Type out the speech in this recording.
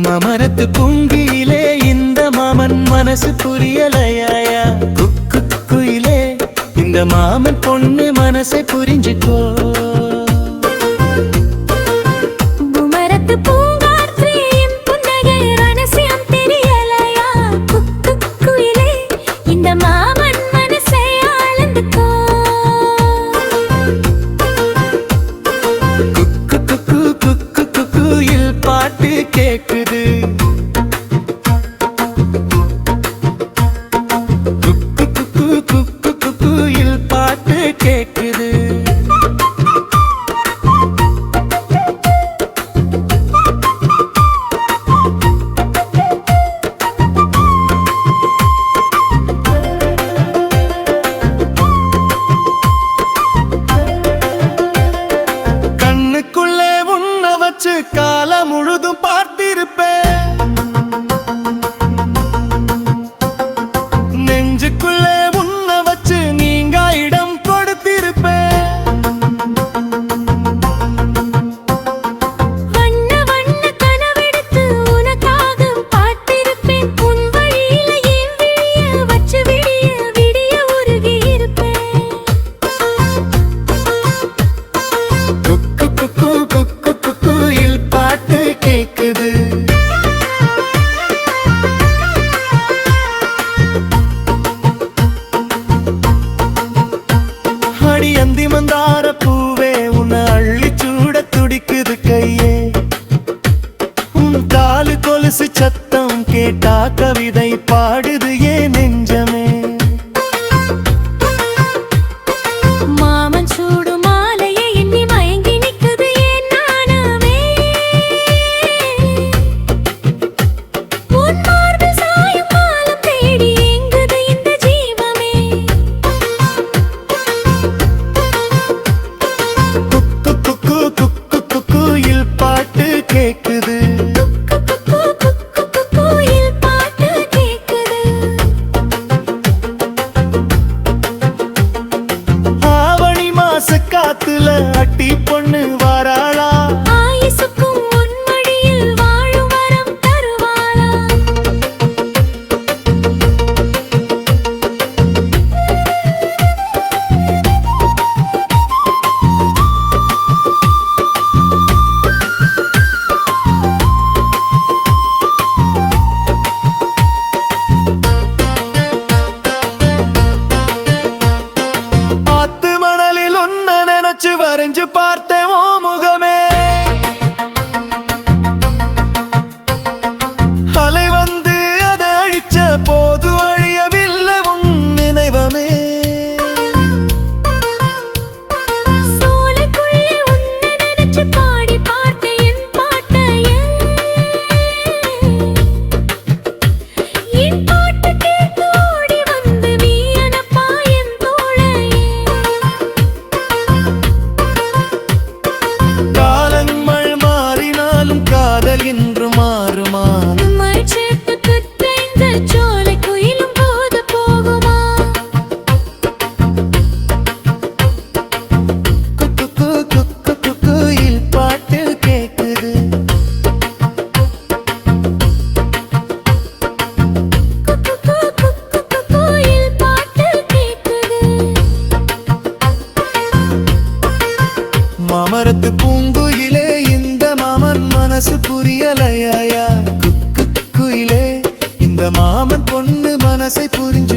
மாமரத்து பூங்கியிலே இந்த மாமன் மனசு புரியலையா? குக்கு குயிலே இந்த மாமன் பொண்ணு மனசை புரிஞ்சுக்கோ. பாட்டு கேக்குது குயில் பாட்டு கேக்குது. கண்ணுக்குள்ளே உன்ன வச்சு காலம் முழுதும் பார்த்திருப்பேன், நெஞ்சுக்குள்ளே உன்ன வச்சு நீங்க இடம் கொடுத்திருப்பேன். வண்ண வண்ண கனவெடுத்து உனக்காக பார்த்திருப்பேன், உன் வழியில என் விழிய வச்சு விடிய விடிய உருகி இருப்பேன். குயில் பாட்டு கேக்குது. அடி அந்தி மந்தார பூவே உன்னை அள்ளி சூட துடிக்குது கையே, உன் காலு கொலுசு சத்தம் கேட்டா கவிதை பாடுது ஏன் நெஞ்சமே. மாமன் சூடு மாலையை எண்ணி மயங்கி நிக்குது என் நாணமே, உன் மார்பில் சாயும் காலம் தேடி ஏங்குது இந்த ஜீவமே. குயில் பாட்டு கேக்குது. குயில் பாட்டு கேக்குது. ஆவணி மாச காத்துல அட்டி பொண்ணு வாராளா, ஆயுசுக்கும் உன் மடியில் வாழும் வரம் தருவாளா. ஆத்து மணலில் உன்ன நினைச்சு வரைஞ்சு பார்த்தேன் ஓ முகமே, அலை வந்து அதை அழிச்ச போது அழியவில்லை உன் நினைவமே. சோலைக்குள்ளே உன்னை நினைச்சு பாடி பார்த்தேன் என் பாட்டையே, என் பாட்டு கேட்டு ஓடி வந்து நீ அனப்பா என் தோளையே. காலங்கள் மாறினாலும் காதல் இன்று மாறுமா, நம்மை சேர்த்து பெற்ற இந்த சோலைக்குயிலும் போது போகுமா. குயில் பாட்டு கேக்குது. குயில் பாட்டு கேக்குது. மாமரத்து பூங்குயிலே இந்த மாமன் மனசு புரியலையா? குயிலே இந்த மாமன் பொண்ணு மனசை புரிஞ்சு